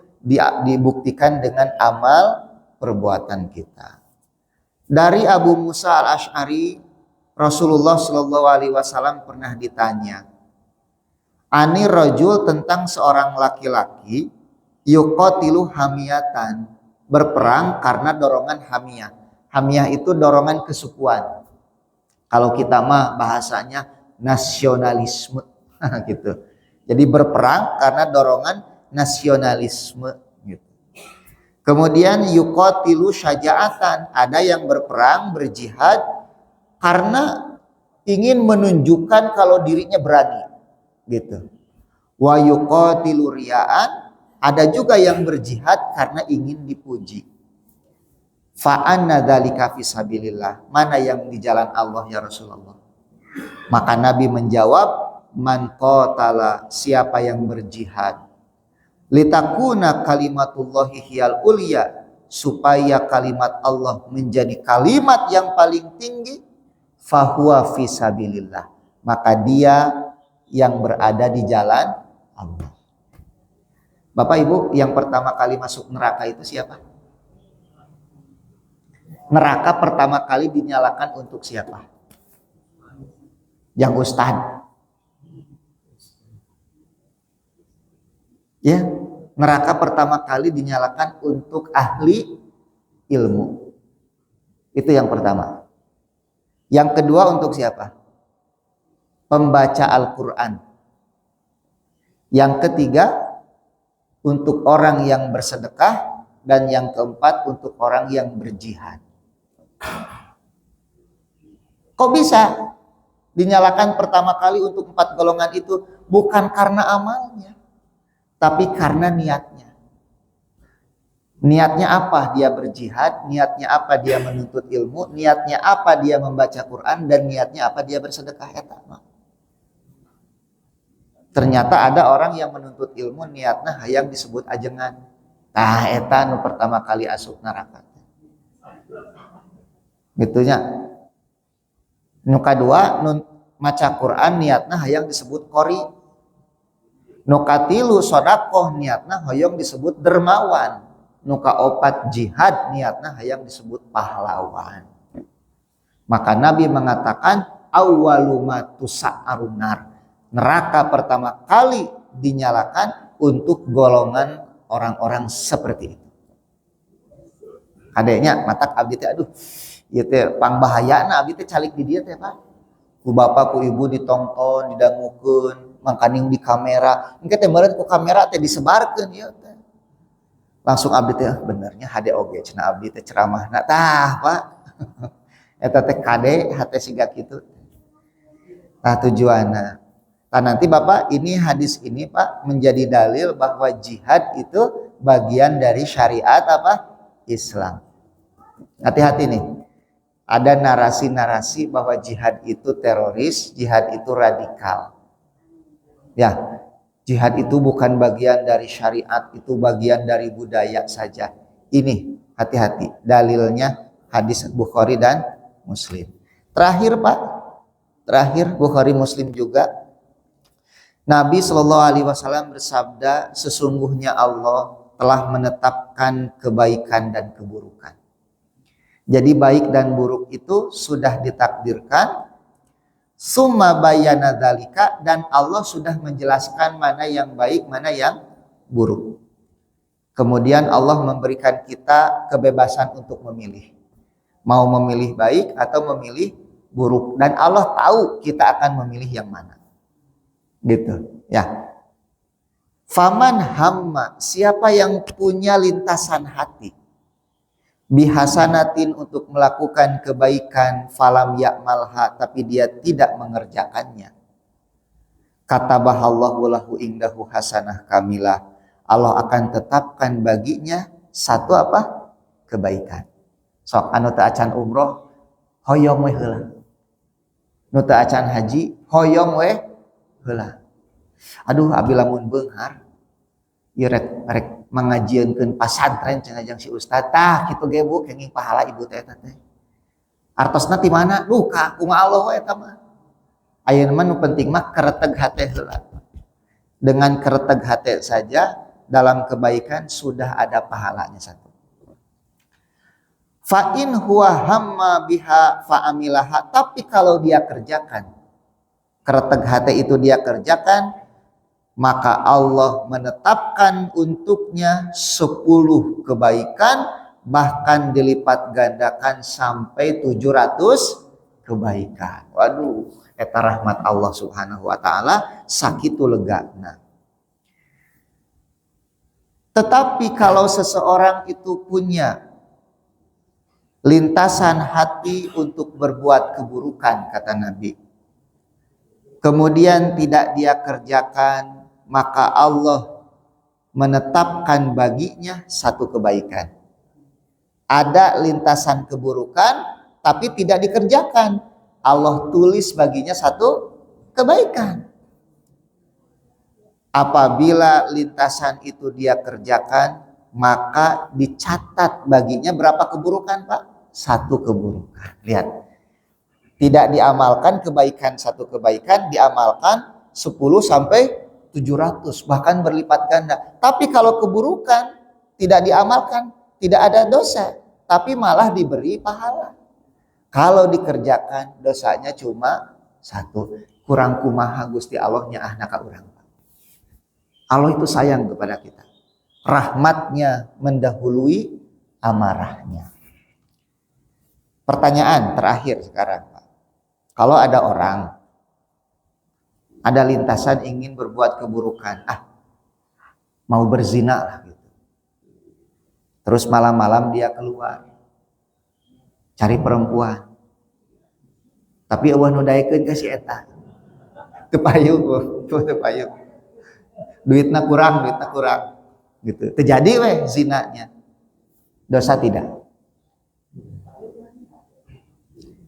dibuktikan dengan amal perbuatan kita. Dari Abu Musa al-Ash'ari, Rasulullah Shallallahu Alaihi Wasallam pernah ditanya, ani rajul, tentang seorang laki-laki, yuqatilu hamiyatan, berperang karena dorongan hamiyah. Hamiyah itu dorongan kesukuan. Kalau kita mah bahasanya nasionalisme gitu. Jadi berperang karena dorongan nasionalisme gitu. Kemudian yuqatilu syaja'atan, ada yang berperang berjihad karena ingin menunjukkan kalau dirinya berani gitu. Wa yuqatilu riya'an, ada juga yang berjihad karena ingin dipuji. Fa'anna dzalika fisabilillah, mana yang di jalan Allah ya Rasulullah? Maka Nabi menjawab, man qatala, siapa yang berjihad, litakuna kalimatullahi hiyal ulia, supaya kalimat Allah menjadi kalimat yang paling tinggi, fahuwa fisabilillah, maka dia yang berada di jalan Allah. Bapak Ibu, yang pertama kali masuk neraka itu siapa? Neraka pertama kali dinyalakan untuk siapa? Yang ustad. Ya, neraka pertama kali dinyalakan untuk ahli ilmu. Itu yang pertama. Yang kedua untuk siapa? Pembaca Al-Quran. Yang ketiga untuk orang yang bersedekah, dan yang keempat untuk orang yang berjihad. Kok bisa dinyalakan pertama kali untuk 4 golongan itu? Bukan karena amalnya, tapi karena niatnya. Niatnya apa dia berjihad, niatnya apa dia menuntut ilmu, niatnya apa dia membaca Quran, dan niatnya apa dia bersedekah. Ternyata ada orang yang menuntut ilmu niatnya hayang disebut ajengan. Tah eta nu pertama kali asup neraka. Gitunya. Nu kadua nu maca Quran niatna hayang disebut qori. Nu katilu sedekah niatna hayang disebut dermawan. Nu kaopat jihad niatna hayang disebut pahlawan. Maka Nabi mengatakan awwalu ma tusa'arun nar. Neraka pertama kali dinyalakan untuk golongan orang-orang seperti itu. Kadeknya matak abdi teh aduh ieu teh pangbahayana abdi teh calik di dieu teh Pak. Ku bapak ku ibu ditonton, didangukeun, mangkaning di kamera. Engke teh meureun ku kamera teh disebarkeun ieu teh. Langsung abdi teh benernya hade oge cenah abdi teh ceramahna tah Pak. Eta teh kade hate siga kitu. Nah tujuanna. Nah nanti Bapak, ini hadis ini Pak menjadi dalil bahwa jihad itu bagian dari syariat apa? Islam. Hati-hati nih. Ada narasi-narasi bahwa jihad itu teroris, jihad itu radikal. Ya, jihad itu bukan bagian dari syariat, itu bagian dari budaya saja. Ini hati-hati. Dalilnya hadis Bukhari dan Muslim. Terakhir Pak, terakhir Bukhari Muslim juga. Nabi Shallallahu Alaihi Wasallam bersabda, sesungguhnya Allah telah menetapkan kebaikan dan keburukan. Jadi baik dan buruk itu sudah ditakdirkan Summa bayana dzalika, dan Allah sudah menjelaskan mana yang baik, mana yang buruk. Kemudian Allah memberikan kita kebebasan untuk memilih. Mau memilih baik atau memilih buruk, dan Allah tahu kita akan memilih yang mana. Gitu, ya. Faman hamma, siapa yang punya lintasan hati, bihasanatin, untuk melakukan kebaikan, falam ya'malha, tapi dia tidak mengerjakannya, katabahallahu lahu indahu hasanah kamilah, Allah akan tetapkan baginya satu apa? Kebaikan. Sok anu teu acan umroh hoyong we heula, nu teu acan haji hoyong we heula. Aduh, abi lamun beunghar ieu rek mangajieunkeun pasantren cenah jeung si ustad, tah kitu ge Bu, kenging pahala ibu teh eta teh. Artosna ti mana? Duh, ka kumaha Allah we eta mah. Ayeuna mah nu penting mah kereteg hate heula. Dengan kereteg hate saja dalam kebaikan sudah ada pahalanya satu. Fa in huwa hamma biha fa amilaha, tapi kalau dia kerjakan, kereteg hate itu dia kerjakan, maka Allah menetapkan untuknya 10 kebaikan, bahkan dilipat gandakan sampai 700 kebaikan. Waduh, eta rahmat Allah Subhanahu wa taala sakitu legana. Tetapi kalau seseorang itu punya lintasan hati untuk berbuat keburukan, kata Nabi, kemudian tidak dia kerjakan, maka Allah menetapkan baginya satu kebaikan. Ada lintasan keburukan tapi tidak dikerjakan, Allah tulis baginya satu kebaikan. Apabila lintasan itu dia kerjakan, maka dicatat baginya berapa keburukan, Pak? Satu keburukan. Lihat, tidak diamalkan kebaikan, satu kebaikan diamalkan 10 sampai 700, bahkan berlipat ganda. Tapi kalau keburukan tidak diamalkan, tidak ada dosa, tapi malah diberi pahala. Kalau dikerjakan, dosanya cuma satu. Kurang kumaha Gusti Allah nya naka urang. Allah itu sayang kepada kita. Rahmatnya mendahului amarahnya. Pertanyaan terakhir sekarang, Pak. Kalau ada orang, ada lintasan ingin berbuat keburukan, mau berzina lah gitu. Terus malam-malam dia keluar, cari perempuan. Tapi eueuh nu daekeun ka si eta. Teu payu, teu payu. Duitna kurang gitu. Terjadi weh zinanya. Dosa tidak.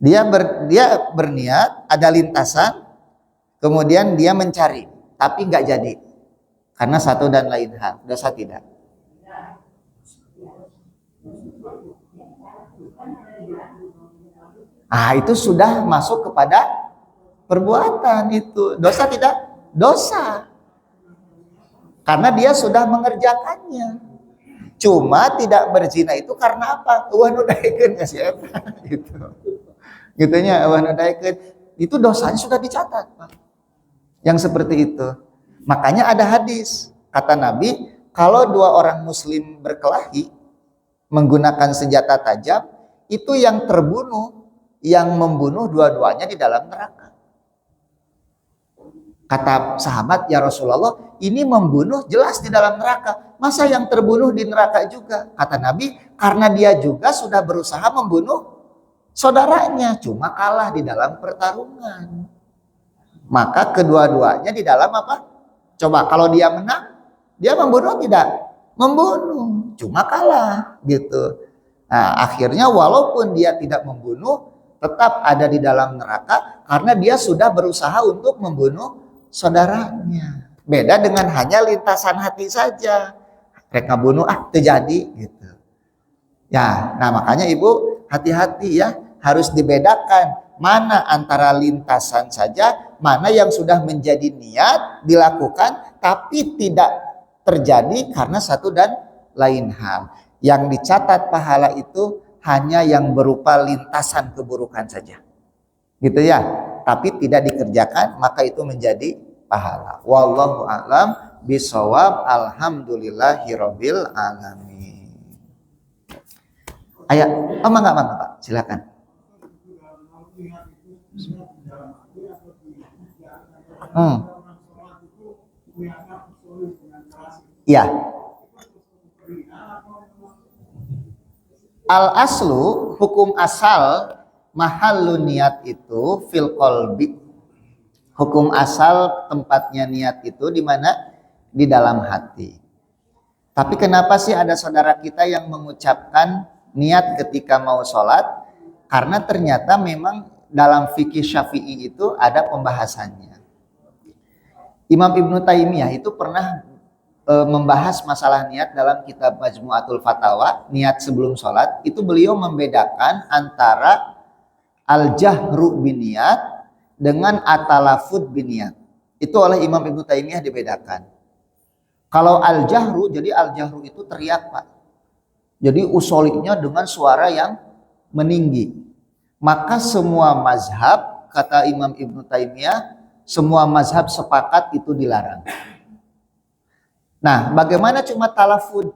Dia berniat, ada lintasan, kemudian dia mencari, tapi nggak jadi. Karena satu dan lain hal, dosa tidak. Itu sudah masuk kepada perbuatan itu. Dosa tidak? Dosa. Karena dia sudah mengerjakannya. Cuma tidak berzina itu karena apa? Eueuh nu daekeun ka si eta gitu. Gitunya eueuh nu daekeun. Itu dosanya sudah dicatat, Pak. Yang seperti itu. Makanya ada hadis, kata Nabi, kalau dua orang muslim berkelahi menggunakan senjata tajam, itu yang terbunuh, yang membunuh dua-duanya di dalam neraka. Kata sahabat, ya Rasulullah, ini membunuh jelas di dalam neraka. Masa yang terbunuh di neraka juga? Kata Nabi, karena dia juga sudah berusaha membunuh saudaranya, cuma kalah di dalam pertarungan. Maka kedua-duanya di dalam apa? Coba kalau dia menang, dia membunuh tidak? Membunuh, cuma kalah gitu. Nah, akhirnya walaupun dia tidak membunuh, tetap ada di dalam neraka karena dia sudah berusaha untuk membunuh saudaranya. Beda dengan hanya lintasan hati saja. Mereka bunuh terjadi gitu. Ya, nah makanya Ibu hati-hati ya, harus dibedakan mana antara lintasan saja, mana yang sudah menjadi niat dilakukan tapi tidak terjadi karena satu dan lain hal. Yang dicatat pahala itu hanya yang berupa lintasan keburukan saja. Gitu ya. tapi tidak dikerjakan, maka itu menjadi pahala. Wallahu a'lam bishawab. Alhamdulillahirabbil alamin. Ayat, mangga Pak, silakan. Ya. Al aslu, hukum asal mahallun niat itu fil qalbi. Hukum asal tempatnya niat itu di mana? Di dalam hati. Tapi kenapa sih ada saudara kita yang mengucapkan niat ketika mau sholat? Karena ternyata memang dalam fikih Syafi'i itu ada pembahasannya. Imam Ibnu Taimiyah itu pernah membahas masalah niat dalam kitab Majmu'atul Fatawa, niat sebelum sholat. Itu beliau membedakan antara al-jahru biniyat dengan at-talafud biniyat. Itu oleh Imam Ibnu Taimiyah dibedakan. Kalau al-jahru, jadi al-jahru itu teriak Pak. Jadi usoliknya dengan suara yang meninggi. Maka semua mazhab, kata Imam Ibnu Taimiyah, semua mazhab sepakat itu dilarang. Nah, bagaimana cuma talafud?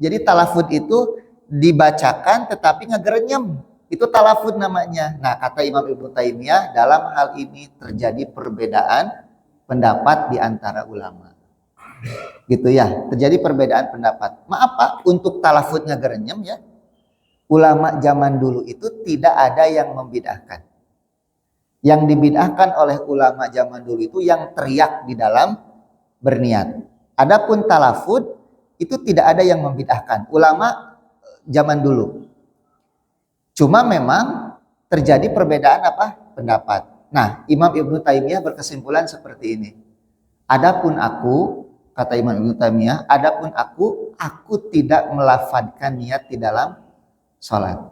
Jadi talafud itu dibacakan tetapi ngegerenyem. Itu talafud namanya. Nah, kata Imam Ibnu Taimiyah, dalam hal ini terjadi perbedaan pendapat di antara ulama. Gitu ya, terjadi perbedaan pendapat. Maaf Pak, untuk talafud ngegerenyem ya, ulama zaman dulu itu tidak ada yang membid'ahkan. Yang dibid'ahkan oleh ulama zaman dulu itu yang teriak di dalam berniat. Adapun talafud itu tidak ada yang membid'ahkan ulama zaman dulu. Cuma memang terjadi perbedaan pendapat. Nah, Imam Ibnu Taimiyah berkesimpulan seperti ini. Adapun aku, kata Imam Ibnu Taimiyah, adapun aku tidak melafadzkan niat di dalam sholat.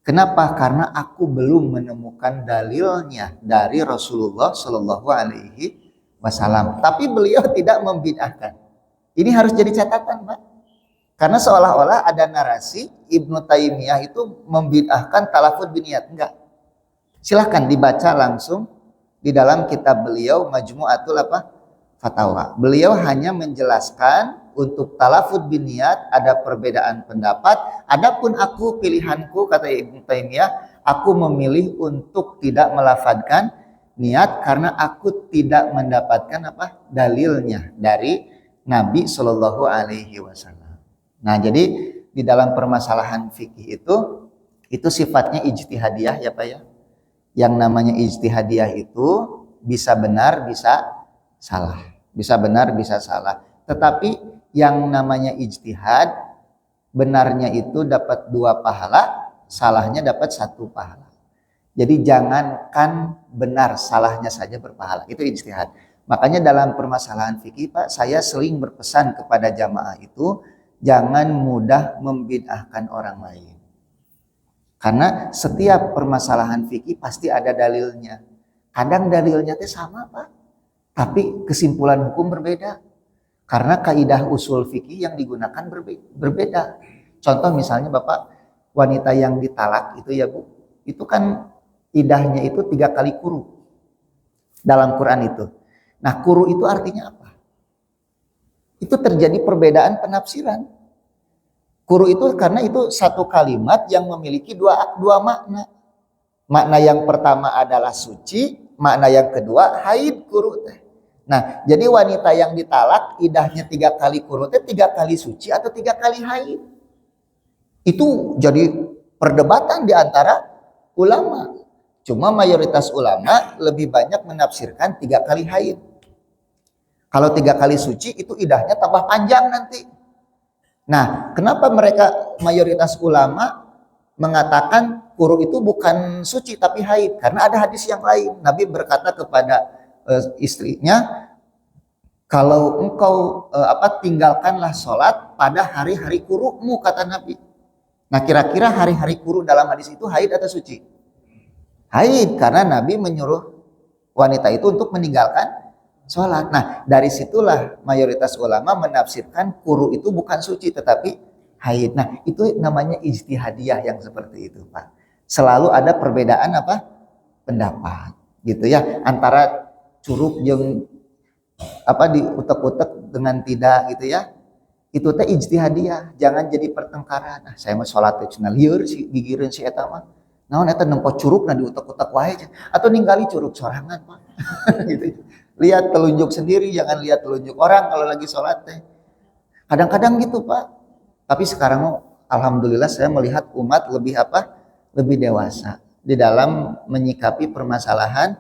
Kenapa? Karena aku belum menemukan dalilnya dari Rasulullah Shallallahu Alaihi Wasallam. Tapi beliau tidak membid'ahkan. Ini harus jadi catatan, Pak. Karena seolah-olah ada narasi Ibnu Taimiyah itu membid'ahkan talafud biniyat. Enggak. Silahkan dibaca langsung di dalam kitab beliau Majmu'atul Fatawa. Beliau hanya menjelaskan untuk talafud biniyat ada perbedaan pendapat. Adapun aku, pilihanku, kata Ibnu Taimiyah, aku memilih untuk tidak melafadzkan niat karena aku tidak mendapatkan dalilnya dari Nabi Shallallahu Alaihi Wasallam. Nah, jadi di dalam permasalahan fikih itu sifatnya ijtihadiyah ya Pak ya. Yang namanya ijtihadiyah itu bisa benar, bisa salah. Bisa benar, bisa salah. Tetapi yang namanya ijtihad, benarnya itu dapat 2 pahala, salahnya dapat 1 pahala. Jadi jangankan benar, salahnya saja berpahala. Itu ijtihad. Makanya dalam permasalahan fikih Pak, saya sering berpesan kepada jamaah itu, jangan mudah membid'ahkan orang lain. Karena setiap permasalahan fikih pasti ada dalilnya. Kadang dalilnya itu sama Pak, tapi kesimpulan hukum berbeda. Karena kaidah usul fikih yang digunakan berbeda. Contoh misalnya Bapak, wanita yang ditalak itu ya Bu, itu kan idahnya itu 3 kali quru dalam Quran itu. Nah, quru itu artinya apa? Itu terjadi perbedaan penafsiran. Quru itu karena itu satu kalimat yang memiliki dua makna. Makna yang pertama adalah suci, makna yang kedua haid quru. Nah, jadi wanita yang ditalak idahnya 3 kali quru, 3 kali suci atau 3 kali haid. Itu jadi perdebatan di antara ulama. Cuma mayoritas ulama lebih banyak menafsirkan 3 kali haid. Kalau 3 kali suci itu idahnya tambah panjang nanti. Nah, kenapa mereka mayoritas ulama mengatakan quru itu bukan suci tapi haid? Karena ada hadis yang lain. Nabi berkata kepada istrinya, kalau engkau tinggalkanlah sholat pada hari-hari quru'mu, kata Nabi. Nah, kira-kira hari-hari quru dalam hadis itu haid atau suci? Haid, karena Nabi menyuruh wanita itu untuk meninggalkan sholat. Nah, dari situlah mayoritas ulama menafsirkan quru itu bukan suci tetapi haid. Nah, itu namanya ijtihadiyah yang seperti itu Pak. Selalu ada perbedaan pendapat. gitu ya, antara curug yang apa diutek-utek dengan tidak gitu ya, itu teh ijtihadiyah, jangan jadi pertengkaran. Nah, saya mau sholat teh cenah lieur si gigireun si eta mah naon eta nempo curug na diutek-utek wae atau ninggali curug sorangan Pak. Gitu. Lihat telunjuk sendiri, jangan lihat telunjuk orang kalau lagi sholat teh. Kadang-kadang gitu Pak. Tapi sekarang alhamdulillah saya melihat umat lebih apa? Lebih dewasa di dalam menyikapi permasalahan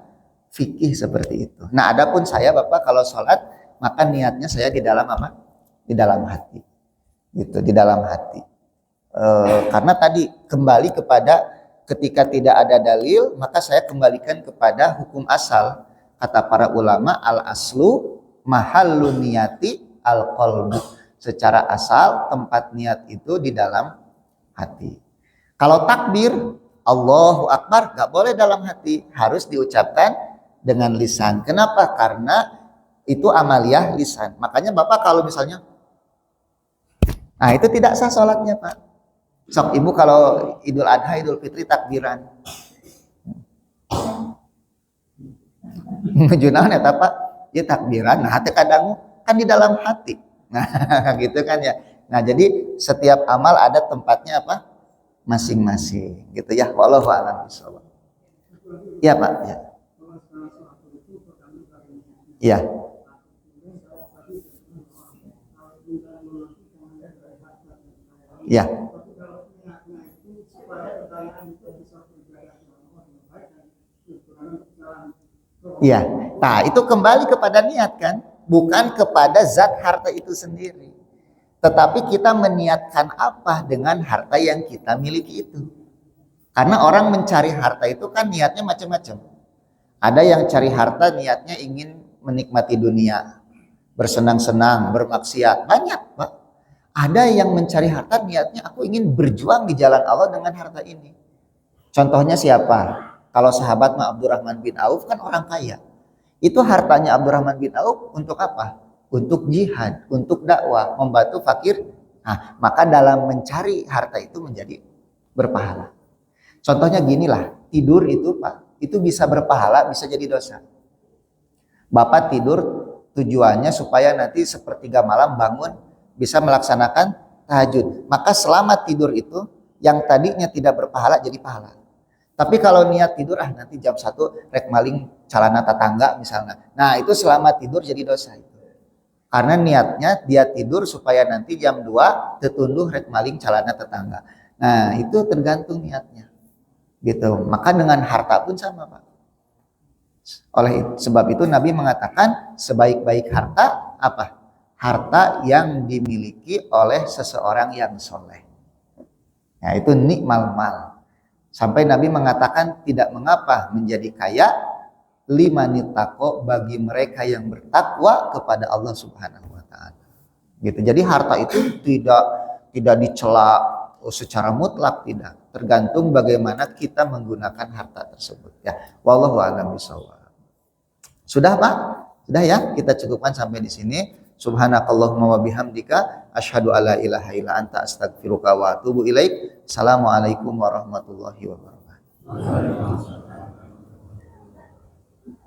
fikih seperti itu. Nah, adapun saya Bapak kalau sholat maka niatnya saya di dalam apa? Di dalam hati. Gitu, di dalam hati. Karena tadi kembali kepada ketika tidak ada dalil, maka saya kembalikan kepada hukum asal. Kata para ulama, al aslu mahallun niyati al qalbu. Secara asal tempat niat itu di dalam hati. Kalau takbir Allahu Akbar gak boleh dalam hati, harus diucapkan dengan lisan. Kenapa? Karena itu amaliyah lisan. Makanya Bapak kalau misalnya, nah itu tidak sah sholatnya Pak. Sok ibu kalau Idul Adha, Idul Fitri takbiran. Junaon eta Pak? Ya takbiran. Nah, hati kadang kan di dalam hati. Nah, gitu kan ya. Nah, jadi setiap amal ada tempatnya apa? Masing-masing, gitu ya. Wallahu a'lam bishawab. Iya, Pak, ya. Iya. Iya. Iya. Nah, itu kembali kepada niat kan? Bukan kepada zat harta itu sendiri. Tetapi kita meniatkan apa dengan harta yang kita miliki itu. Karena orang mencari harta itu kan niatnya macam-macam. Ada yang cari harta niatnya ingin menikmati dunia, bersenang-senang, bermaksiat. Banyak, Pak. Ada yang mencari harta niatnya aku ingin berjuang di jalan Allah dengan harta ini. Contohnya siapa? Kalau sahabat Abdurrahman bin Auf kan orang kaya. Itu hartanya Abdurrahman bin Auf untuk apa? Untuk jihad, untuk dakwah, membantu fakir. Nah, maka dalam mencari harta itu menjadi berpahala. Contohnya ginilah, tidur itu Pak, itu bisa berpahala, bisa jadi dosa. Bapak tidur tujuannya supaya nanti sepertiga malam bangun bisa melaksanakan tahajud. Maka selama tidur itu yang tadinya tidak berpahala jadi pahala. Tapi kalau niat tidur nanti jam 1 rek maling calana tetangga misalnya. Nah, itu selama tidur jadi dosa itu. Karena niatnya dia tidur supaya nanti jam 2 tetunduh rek maling calana tetangga. Nah, itu tergantung niatnya. Gitu. Maka dengan harta pun sama, Pak. Oleh sebab itu Nabi mengatakan sebaik-baik harta apa? Harta yang dimiliki oleh seseorang yang soleh. Nah, itu nikmal mal. Sampai Nabi mengatakan tidak mengapa menjadi kaya limanitaqo bagi mereka yang bertakwa kepada Allah Subhanahu wa taala. Gitu. Jadi harta itu tidak dicela secara mutlak, tidak. Tergantung bagaimana kita menggunakan harta tersebut ya. Wallahu a'lam bishawab. Sudah, Pak? Sudah ya? Kita cukupkan sampai di sini. Subhanakallahumma wa bihamdika asyhadu alla ilaha illa anta astaghfiruka wa atubu ilaik. Assalamualaikum warahmatullahi wabarakatuh.